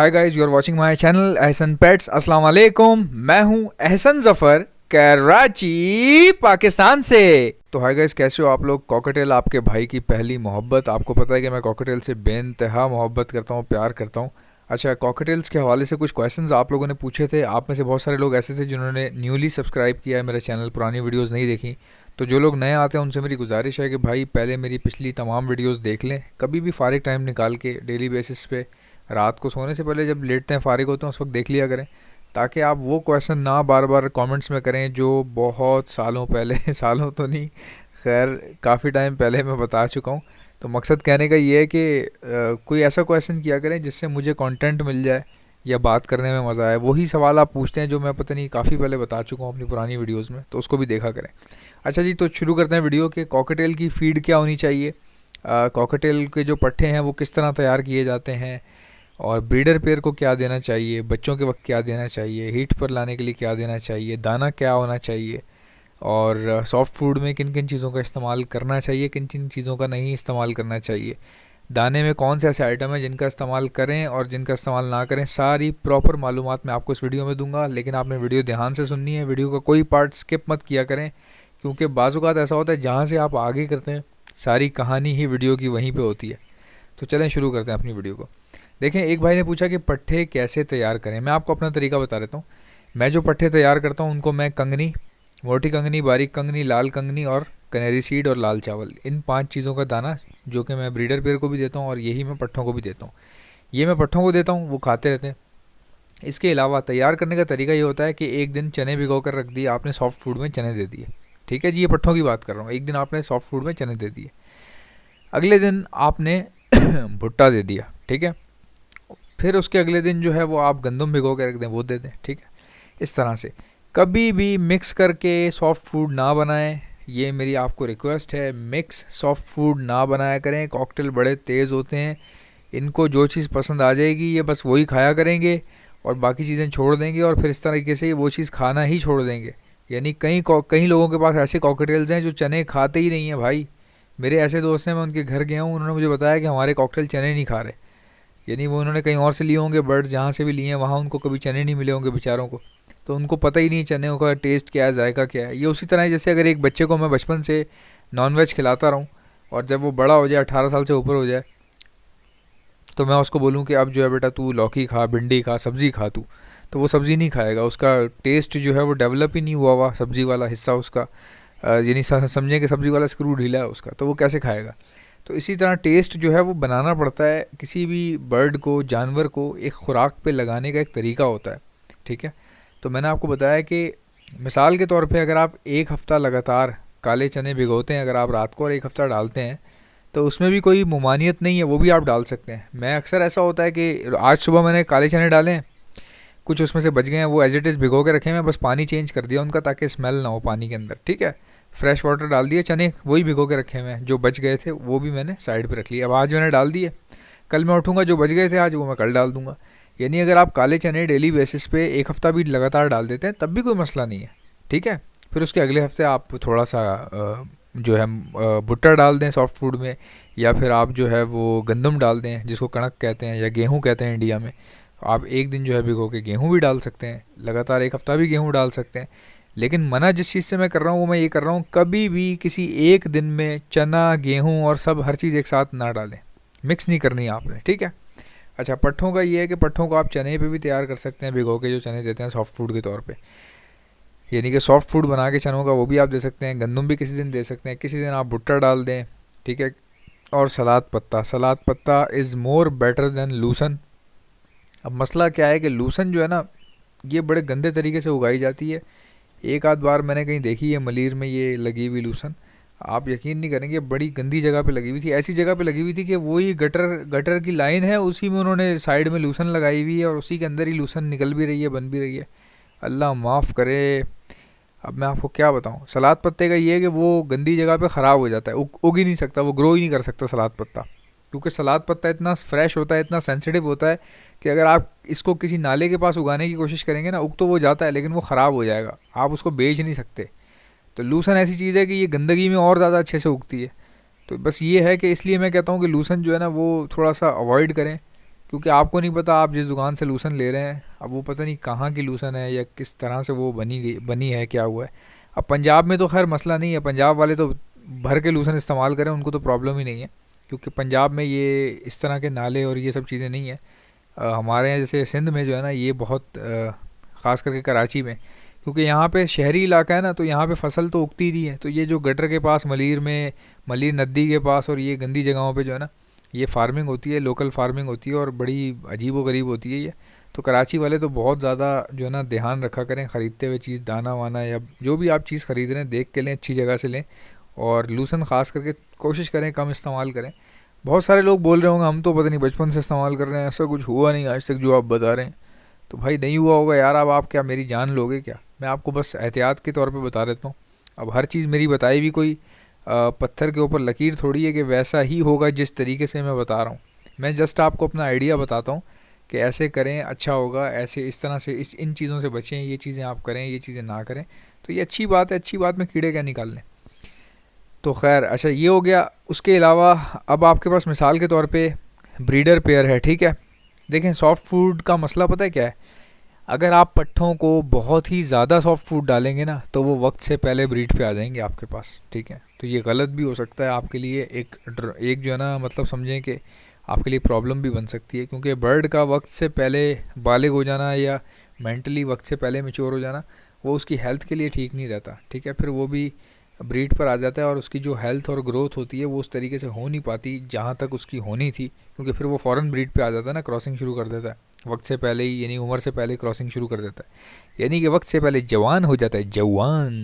Hi guys, you are watching my channel Ehsan Pets. अस्सलाम वालेकुम। मैं हूं एहसन जफर, कराची, पाकिस्तान से। तो हाय गाइस, कैसे हो आप लोग। कॉकटेल आपके भाई की पहली मोहब्बत। आपको पता है कि मैं कॉकटेल से बेइंतहा मोहब्बत करता हूं, प्यार करता हूं। अच्छा, कॉकटेल्स के हवाले से कुछ क्वेश्चंस आप लोगों ने पूछे थे। आप में से बहुत सारे लोग ऐसे थे जिन्होंने न्यूली सब्सक्राइब किया है मेरा चैनल, पुरानी वीडियोस नहीं देखी। तो जो लोग नए आते हैं उनसे मेरी गुजारिश है कि भाई पहले मेरी पिछली तमाम वीडियोस देख लें, कभी भी फारिग टाइम निकाल के, डेली बेसिस पे, रात को सोने से पहले जब लेटते हैं, फारिग होते हैं, उस वक्त देख लिया करें, ताकि आप वो क्वेश्चन ना बार बार कमेंट्स में करें जो बहुत सालों पहले सालों तो नहीं, खैर काफ़ी टाइम पहले मैं बता चुका हूँ। तो मकसद कहने का ये है कि कोई ऐसा क्वेश्चन किया करें जिससे मुझे कंटेंट मिल जाए या बात करने में मज़ा आए। वही सवाल आप पूछते हैं जो मैं पता नहीं काफ़ी पहले बता चुका हूँ अपनी पुरानी वीडियोस में, तो उसको भी देखा करें। अच्छा जी, तो शुरू करते हैं वीडियो के। कॉकटेल की फ़ीड क्या होनी चाहिए, कॉकटेल के जो पट्ठे हैं वो किस तरह तैयार किए जाते हैं, और ब्रीडर पेयर को क्या देना चाहिए, बच्चों के वक्त क्या देना चाहिए, हीट पर लाने के लिए क्या देना चाहिए, दाना क्या होना चाहिए, और सॉफ्ट फूड में किन किन चीज़ों का इस्तेमाल करना चाहिए, किन किन चीज़ों का नहीं इस्तेमाल करना चाहिए, दाने में कौन से ऐसे आइटम हैं जिनका इस्तेमाल करें और जिनका इस्तेमाल ना करें, सारी प्रॉपर मालूमात मैं आपको इस वीडियो में दूंगा। लेकिन आपने वीडियो ध्यान से सुननी है, वीडियो का कोई पार्ट स्किप मत किया करें, क्योंकि बाज़-औक़ात ऐसा होता है जहाँ से आप आगे करते हैं सारी कहानी ही वीडियो की वहीं पे होती है। तो चलें शुरू करते हैं अपनी वीडियो को। देखें, एक भाई ने पूछा कि पट्ठे कैसे तैयार करें। मैं आपको अपना तरीका बता देता हूँ। मैं जो पट्ठे तैयार करता हूँ उनको मैं कंगनी, मोटी कंगनी, बारीक कंगनी, लाल कंगनी और कनेरी सीड और लाल चावल, इन 5 चीज़ों का दाना, जो कि मैं ब्रीडर पेयर को भी देता हूँ और यही मैं पट्ठों को भी देता हूँ। ये मैं पट्ठों को देता हूँ, वो खाते रहते हैं। इसके अलावा तैयार करने का तरीका ये होता है कि एक दिन चने भिगो कर रख दिए आपने, सॉफ्ट फूड में चने दे दिए, ठीक है जी, ये पट्ठों की बात कर रहा हूँ। एक दिन आपने सॉफ्ट फूड में चने दे दिए, अगले दिन आपने भुट्टा दे दिया, ठीक है। फिर उसके अगले दिन जो है वो आप गंदम भिगो के रख दें, वो दे दें, ठीक है। इस तरह से कभी भी मिक्स करके सॉफ्ट फूड ना बनाएं, ये मेरी आपको रिक्वेस्ट है। मिक्स सॉफ्ट फूड ना बनाया करें। कॉकटेल बड़े तेज़ होते हैं, इनको जो चीज़ पसंद आ जाएगी ये बस वही खाया करेंगे और बाकी चीज़ें छोड़ देंगे, और फिर इस तरीके से वो चीज़ खाना ही छोड़ देंगे। यानी कई लोगों के पास ऐसे कॉकटेल्स हैं जो चने खाते ही नहीं हैं भाई। मेरे ऐसे दोस्त हैं, मैं उनके घर गया हूँ, उन्होंने मुझे बताया कि हमारे कॉकटेल चने नहीं खा रहे। यानी वो उन्होंने कहीं और से लिए होंगे, बर्ड्स जहाँ से भी लिए हैं, वहाँ उनको कभी चने नहीं मिले होंगे बेचारों को, तो उनको पता ही नहीं चने का टेस्ट क्या है, जायका क्या है। ये उसी तरह है जैसे अगर एक बच्चे को मैं बचपन से नॉनवेज खिलाता रहूँ और जब वो बड़ा हो जाए, 18 साल से ऊपर हो जाए, तो मैं उसको बोलूँ कि अब जो है बेटा तू लौकी खा, भिंडी खा, सब्ज़ी खा तू, तो वो सब्ज़ी नहीं खाएगा। उसका टेस्ट जो है वो डेवलप ही नहीं हुआ सब्ज़ी वाला हिस्सा उसका, यानी समझें कि सब्ज़ी वाला स्क्रू ढीला है उसका, तो वो कैसे खाएगा। तो इसी तरह टेस्ट जो है वो बनाना पड़ता है। किसी भी बर्ड को, जानवर को एक खुराक पे लगाने का एक तरीका होता है, ठीक है। तो मैंने आपको बताया कि मिसाल के तौर पे अगर आप एक हफ़्ता लगातार काले चने भिगोते हैं, अगर आप रात को और एक हफ़्ता डालते हैं, तो उसमें भी कोई ममानियत नहीं है, वो भी आप डाल सकते हैं। मैं अक्सर ऐसा होता है कि आज सुबह मैंने काले चने डाले हैं, कुछ उसमें से बच गए हैं, वो एज इट इज़ भिगो के रखे हैं, मैं बस पानी चेंज कर दिया उनका ताकि स्मेल ना हो पानी के अंदर, ठीक है। फ्रेश वाटर डाल दिए, चने वही भिगो के रखे हुए हैं, जो बच गए थे वो भी मैंने साइड पे रख लिए। अब आज मैंने डाल दिए, कल मैं उठूँगा जो बच गए थे आज वो मैं कल डाल दूँगा। यानी अगर आप काले चने डेली बेसिस पे एक हफ़्ता भी लगातार डाल देते हैं तब भी कोई मसला नहीं है, ठीक है। फिर उसके अगले हफ्ते आप थोड़ा सा जो है भुट्टा डाल दें सॉफ्ट फूड में, या फिर आप जो है वो गंदम डाल दें, जिसको कणक कहते हैं या गेहूँ कहते हैं इंडिया में। आप एक दिन जो है भिगो के गेहूँ भी डाल सकते हैं, लगातार एक हफ़्ता भी गेहूँ डाल सकते हैं। लेकिन मना जिस चीज़ से मैं कर रहा हूँ वो मैं ये कर रहा हूँ, कभी भी किसी एक दिन में चना, गेहूँ और सब हर चीज़ एक साथ ना डालें, मिक्स नहीं करनी है आपने, ठीक है। अच्छा, पट्ठों का ये है कि पट्ठों को आप चने पे भी तैयार कर सकते हैं, भिगो के जो चने देते हैं सॉफ्ट फूड के तौर पे, यानी कि सॉफ्ट फूड बना के चनों का वो भी आप दे सकते हैं। गंदम भी किसी दिन दे सकते हैं, किसी दिन आप भुट्टा डाल दें, ठीक है। और सलाद पत्ता इज़ मोर बेटर देन लूसन। अब मसला क्या है कि लूसन जो है ना, ये बड़े गंदे तरीके से उगाई जाती है। एक आध बार मैंने कहीं देखी है मलीर में ये लगी हुई लूसन, आप यकीन नहीं करेंगे, बड़ी गंदी जगह पे लगी हुई थी। ऐसी जगह पे लगी हुई थी कि वही गटर गटर की लाइन है, उसी में उन्होंने साइड में लूसन लगाई हुई है और उसी के अंदर ही लूसन निकल भी रही है, बन भी रही है। अल्लाह माफ़ करे। अब मैं आपको क्या बताऊँ, सलाद पत्ते का ये है कि वो गंदी जगह पे ख़राब हो जाता है, उग ही नहीं सकता, वो ग्रो ही नहीं कर सकता सलाद पत्ता, क्योंकि सलाद पत्ता इतना फ्रेश होता है, इतना सेंसिटिव होता है कि अगर आप इसको किसी नाले के पास उगाने की कोशिश करेंगे ना, उग तो वो जाता है लेकिन वो ख़राब हो जाएगा, आप उसको बेच नहीं सकते। तो लूसन ऐसी चीज़ है कि ये गंदगी में और ज़्यादा अच्छे से उगती है। तो बस ये है कि इसलिए मैं कहता हूँ कि लूसन जो है ना वो थोड़ा सा अवॉइड करें। क्योंकि आपको नहीं पता आप जिस दुकान से लूसन ले रहे हैं अब वो पता नहीं कहाँ की लूसन है या किस तरह से वो बनी है, क्या हुआ है। अब पंजाब में तो खैर मसला नहीं है, पंजाब वाले तो भर के लूसन इस्तेमाल करें, उनको तो प्रॉब्लम ही नहीं है, क्योंकि पंजाब में ये इस तरह के नाले और ये सब चीज़ें नहीं है। हमारे यहाँ जैसे सिंध में जो है ना ये बहुत ख़ास करके कराची में, क्योंकि यहाँ पे शहरी इलाका है ना, तो यहाँ पे फसल तो उगती नहीं है, तो ये जो गटर के पास मलीर में, मलीर नदी के पास और ये गंदी जगहों पे जो है ना ये फार्मिंग होती है, लोकल फार्मिंग होती है और बड़ी अजीब व गरीब होती है ये। तो कराची वाले तो बहुत ज़्यादा जो है ना ध्यान रखा करें ख़रीदते हुए चीज़, दाना वाना या जो भी आप चीज़ ख़रीद रहे हैं देख के लें, अच्छी जगह से लें, और लूसन ख़ास करके कोशिश करें कम इस्तेमाल करें। बहुत सारे लोग बोल रहे होंगे हम तो पता नहीं बचपन से इस्तेमाल कर रहे हैं, ऐसा कुछ हुआ नहीं आज तक जो आप बता रहे हैं। तो भाई नहीं हुआ होगा यार, अब आप क्या मेरी जान लोगे क्या? मैं आपको बस एहतियात के तौर पे बता देता हूँ। अब हर चीज़ मेरी बताई भी कोई पत्थर के ऊपर लकीर थोड़ी है कि वैसा ही होगा जिस तरीके से मैं बता रहा हूँ। मैं जस्ट आपको अपना आइडिया बताता हूँ कि ऐसे करें अच्छा होगा, ऐसे इस तरह से इन चीज़ों से बचें, ये चीज़ें आप करें, ये चीज़ें ना करें। तो ये अच्छी बात है, अच्छी बात में कीड़े क्या निकाल लें। तो खैर अच्छा ये हो गया। उसके अलावा अब आपके पास मिसाल के तौर पे ब्रीडर पेयर है, ठीक है। देखें सॉफ्ट फूड का मसला पता है क्या है, अगर आप पट्ठों को बहुत ही ज़्यादा सॉफ्ट फूड डालेंगे ना तो वो वक्त से पहले ब्रीड पे आ जाएंगे आपके पास, ठीक है। तो ये गलत भी हो सकता है आपके लिए, एक जो है ना मतलब समझें कि आपके लिए प्रॉब्लम भी बन सकती है, क्योंकि बर्ड का वक्त से पहले बालिग हो जाना या मेंटली वक्त से पहले मैच्योर हो जाना वो उसकी हेल्थ के लिए ठीक नहीं रहता, ठीक है। फिर वो भी ब्रीड पर आ जाता है और उसकी जो हेल्थ और ग्रोथ होती है वो उस तरीके से हो नहीं पाती जहाँ तक उसकी होनी थी, क्योंकि फिर वो फ़ौरन ब्रीड पे आ जाता है ना, क्रॉसिंग शुरू कर देता है वक्त से पहले ही, यानी उम्र से पहले क्रॉसिंग शुरू कर देता है, यानी कि वक्त से पहले जवान हो जाता है, जवान।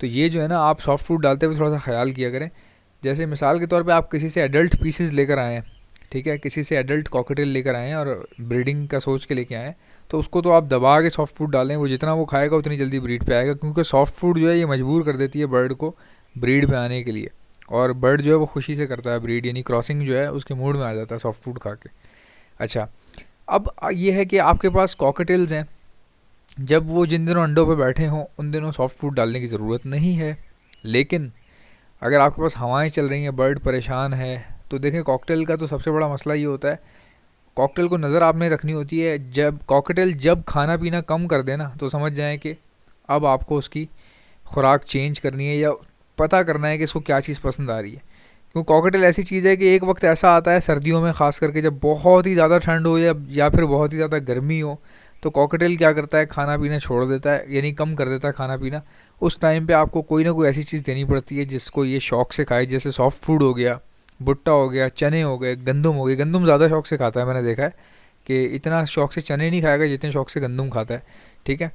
तो ये जो है ना आप सॉफ्ट फूड डालते हुए थोड़ा सा ख्याल किया करें। जैसे मिसाल के तौर पे आप किसी से एडल्ट पीसेस लेकर आए हैं, ठीक है, किसी से एडल्ट कॉकटेल लेकर आए हैं और ब्रीडिंग का सोच के लेके आए हैं, तो उसको तो आप दबा के सॉफ्ट फूड डालें, वो जितना वो खाएगा उतनी जल्दी ब्रीड पे आएगा, क्योंकि सॉफ्ट फूड जो है ये मजबूर कर देती है बर्ड को ब्रीड पे आने के लिए, और बर्ड जो है वो खुशी से करता है ब्रीड, यानी क्रॉसिंग जो है उसके मूड में आ जाता है सॉफ्ट फूड खा के। अच्छा अब ये है कि आपके पास कॉकटेल्स हैं, जब वो जिन दिनों अंडों पे बैठे हों उन दिनों सॉफ्ट फूड डालने की ज़रूरत नहीं है। लेकिन अगर आपके पास हवाएं चल रही हैं, बर्ड परेशान है, तो देखें कॉकटेल का तो सबसे बड़ा मसला ये होता है, कॉकटेल को नज़र आपने रखनी होती है, जब कॉकटेल जब खाना पीना कम कर देना तो समझ जाएं कि अब आपको उसकी खुराक चेंज करनी है या पता करना है कि इसको क्या चीज़ पसंद आ रही है। क्योंकि कॉकटेल ऐसी चीज़ है कि एक वक्त ऐसा आता है सर्दियों में ख़ास करके जब बहुत ही ज़्यादा ठंड हो या फिर बहुत ही ज़्यादा गर्मी हो, तो कॉकटेल क्या करता है खाना पीना छोड़ देता है, यानी कम कर देता है खाना पीना। उस टाइम पे आपको कोई ना कोई ऐसी चीज़ देनी पड़ती है जिसको ये शौक़ से खाए, जैसे सॉफ्ट फूड हो गया, भुट्टा हो गया, चने हो गए, गंदम हो गई। गंदम ज़्यादा शौक़ से खाता है, मैंने देखा है कि इतना शौक़ से चने नहीं खाएगा जितने शौक़ से गंदम खाता है, ठीक है।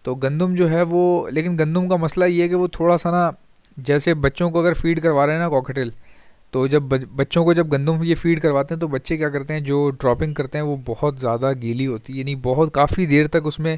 तो गंदम जो है वो, लेकिन गंदम का मसला ये है कि वो थोड़ा सा ना, जैसे बच्चों को अगर फीड करवा रहे हैं ना कॉकटेल, तो जब बच्चों को जब गंदम ये फीड करवाते हैं तो बच्चे क्या करते हैं, जो ड्रॉपिंग करते हैं वो बहुत ज़्यादा गीली होती है, यानी बहुत काफ़ी देर तक उसमें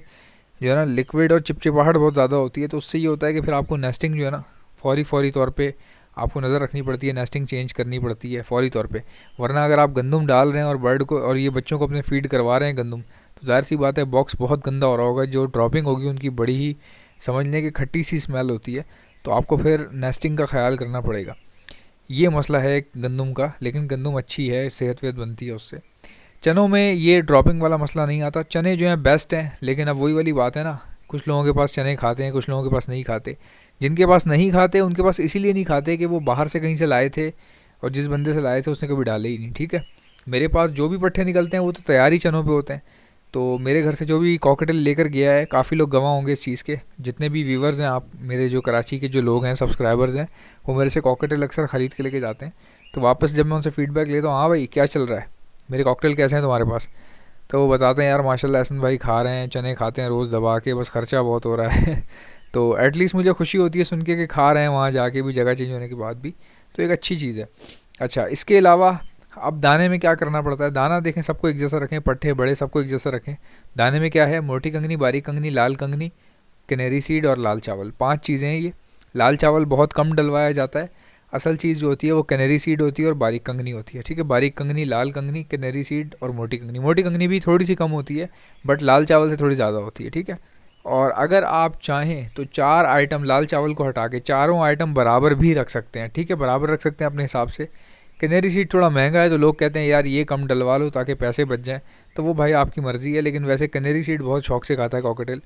जो है ना लिक्विड और चिपचिपाहट बहुत ज़्यादा होती है। तो उससे ये होता है कि फिर आपको नेस्टिंग जो है ना फौरी तौर पे आपको नज़र रखनी पड़ती है, नेस्टिंग चेंज करनी पड़ती है फौरी तौर पे। वरना अगर आप गंदम डाल रहे हैं और बर्ड को और ये बच्चों को अपने फीड करवा रहे हैं गंदम, तो जाहिर सी बात है बॉक्स बहुत गंदा हो रहा होगा, जो ड्रॉपिंग होगी उनकी बड़ी ही समझ लें कि खट्टी सी स्मेल होती है, तो आपको फिर नेस्टिंग का ख्याल करना पड़ेगा। ये मसला है गंदम का, लेकिन गंदम अच्छी है, सेहत वेहत बनती है उससे। चनों में ये ड्रॉपिंग वाला मसला नहीं आता, चने जो हैं बेस्ट हैं, लेकिन अब वही वाली बात है ना, कुछ लोगों के पास चने खाते हैं, कुछ लोगों के पास नहीं खाते। जिनके पास नहीं खाते उनके पास इसीलिए नहीं खाते कि वो बाहर से कहीं से लाए थे और जिस बंदे से लाए थे उसने कभी डाले ही नहीं, ठीक है। मेरे पास जो भी पट्ठे निकलते हैं वो तो तैयारी चनों पे होते हैं। तो मेरे घर से जो भी कॉकटेल लेकर गया है, काफ़ी लोग गवाह होंगे इस चीज़ के, जितने भी व्यूवर्स हैं आप मेरे, जो कराची के जो लोग हैं सब्सक्राइबर्स हैं, वो मेरे से कॉकटेल अक्सर ख़रीद के लेके जाते हैं। तो वापस जब मैं उनसे फ़ीडबैक लेता हूँ, हाँ भाई क्या चल रहा है, मेरे कॉकटेल कैसे हैं तुम्हारे पास, तो वो बताते हैं यार माशाल्लाह एहसन भाई खा रहे हैं, चने खाते हैं रोज़ दबा के, बस ख़र्चा बहुत हो रहा है। तो एटलीस्ट मुझे खुशी होती है सुन के कि खा रहे हैं वहाँ जाके भी, जगह चेंज होने के बाद भी, तो एक अच्छी चीज़ है। अच्छा इसके अलावा अब दाने में क्या करना पड़ता है, दाना देखें सबको एक जैसा रखें, पट्ठे बड़े सबको एक जैसा रखें। दाने में क्या है, मोटी कंगनी, बारीक कंगनी, लाल कंगनी, कैनेरी सीड और लाल चावल, 5 चीज़ें हैं ये। लाल चावल बहुत कम डलवाया जाता है, असल चीज़ जो होती है वो कैनेरी सीड होती है और बारीक कंगनी होती है, ठीक है। बारीक कंगनी, लाल कंगनी, कैनेरी सीड और मोटी कंगनी। मोटी कंगनी भी थोड़ी सी कम होती है बट लाल चावल से थोड़ी ज़्यादा होती है, ठीक है। और अगर आप चाहें तो 4 आइटम लाल चावल को हटा के चारों आइटम बराबर भी रख सकते हैं, ठीक है, बराबर रख सकते हैं अपने हिसाब से, कैनरी सीड थोड़ा महंगा है तो लोग कहते हैं यार ये कम डलवा लो ताकि पैसे बच जाएं, तो वो भाई आपकी मर्ज़ी है, लेकिन वैसे कैनरी सीड बहुत शौक से खाता है कॉकटेल।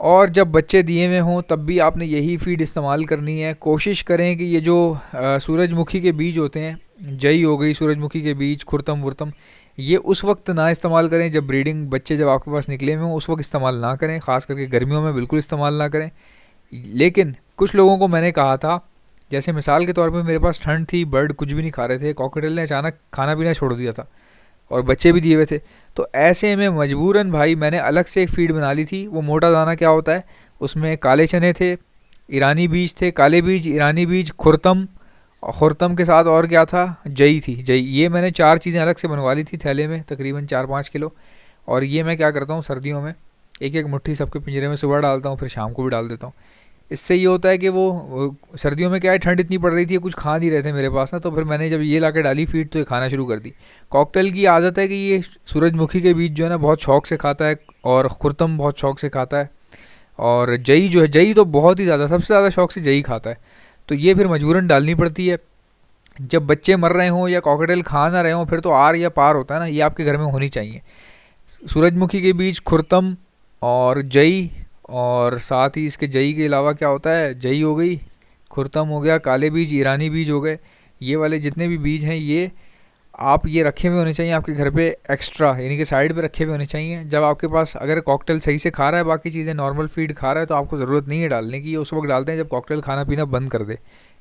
और जब बच्चे दिए में हों तब भी आपने यही फीड इस्तेमाल करनी है। कोशिश करें कि ये जो सूरजमुखी के बीज होते हैं, जई हो गई, सूरजमुखी के बीज, खुरतम वुरतम, ये उस वक्त ना इस्तेमाल करें जब ब्रीडिंग बच्चे जब आपके पास निकले हुए हों, उस वक्त इस्तेमाल ना करें, ख़ास करके गर्मियों में बिल्कुल इस्तेमाल ना करें। लेकिन कुछ लोगों को मैंने कहा था, जैसे मिसाल के तौर पे मेरे पास ठंड थी, बर्ड कुछ भी नहीं खा रहे थे, कॉकटेल ने अचानक खाना पीना छोड़ दिया था और बच्चे भी दिए हुए थे, तो ऐसे में मजबूरन भाई मैंने अलग से एक फीड बना ली थी। वो मोटा दाना क्या होता है, उसमें काले चने थे, ईरानी बीज थे, काले बीज, ईरानी बीज, खुरतम, और खुरतम के साथ और क्या था, जई थी, जई। ये मैंने 4 चीज़ें अलग से बनवा ली थी थैले में, तकरीबन 4-5 किलो। और ये मैं क्या करता हूँ सर्दियों में, एक एक मुट्ठी सबके पिंजरे में सुबह डालता हूँ, फिर शाम को भी डाल देता हूँ। इससे ये होता है कि वो सर्दियों में क्या है, ठंड इतनी पड़ रही थी, कुछ खा नहीं रहे थे मेरे पास ना, तो फिर मैंने जब ये ला के डाली फीड तो ये खाना शुरू कर दी। कॉकटेल की आदत है कि ये सूरजमुखी के बीज जो है ना बहुत शौक से खाता है, और खुरतम बहुत शौक से खाता है, और जई जो है, जई तो बहुत ही ज़्यादा, सबसे ज़्यादा शौक से जई खाता है। तो ये फिर मजबूरन डालनी पड़ती है। जब बच्चे मर रहे हों या कॉकटेल खा ना रहे हों, फिर तो आर या पार होता है ना, ये आपके घर में होनी चाहिए। सूरजमुखी के बीज, खुरतम और जई, और साथ ही इसके जई के अलावा क्या होता है, जई हो गई, खुरतम हो गया, काले बीज, ईरानी बीज हो गए, ये वाले जितने भी बीज हैं ये आप ये रखे हुए होने चाहिए आपके घर पे एक्स्ट्रा, यानी कि साइड पे रखे हुए होने चाहिए। जब आपके पास अगर कॉकटेल सही से खा रहा है, बाकी चीज़ें नॉर्मल फीड खा रहा है, तो आपको ज़रूरत नहीं है डालने की। ये उस वक्त डालते हैं जब कॉकटेल खाना पीना बंद कर दे,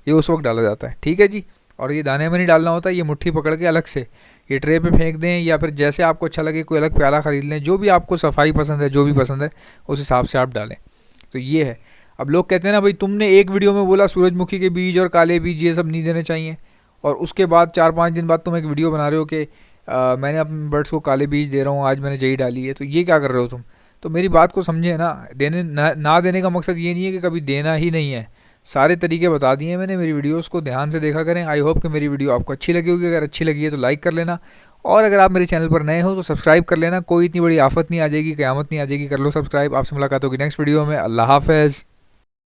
ये उस वक्त डाला जाता है, ठीक है जी। और ये दाने में नहीं डालना होता, ये मुट्ठी पकड़ के अलग से ये ट्रे पे फेंक दें, या फिर जैसे आपको अच्छा लगे कोई अलग प्याला ख़रीद लें, जो भी आपको सफाई पसंद है, जो भी पसंद है उस हिसाब से आप डालें। तो ये है। अब लोग कहते हैं ना भाई तुमने एक वीडियो में बोला सूरजमुखी के बीज और काले बीज ये सब नहीं देने चाहिए, और उसके बाद 4-5 दिन बाद तुम एक वीडियो बना रहे हो कि मैंने अपने बर्ड्स को काले बीज दे रहा हूँ, आज मैंने जई डाली है, तो ये क्या कर रहे हो तुम। तो मेरी बात को समझे ना, देने ना देने का मकसद ये नहीं है कि कभी देना ही नहीं है, सारे तरीके बता दिए मैंने। मेरी वीडियोस को ध्यान से देखा करें। आई होप कि मेरी वीडियो आपको अच्छी लगी होगी। अगर अच्छी लगी है तो लाइक कर लेना, और अगर आप मेरे चैनल पर नए हो तो सब्सक्राइब कर लेना। कोई इतनी बड़ी आफत नहीं आ जाएगी, क़यामत नहीं आ जाएगी, कर लो सब्सक्राइब। आपसे मुलाकात होगी नेक्स्ट वीडियो में। अल्लाह हाफ़िज़।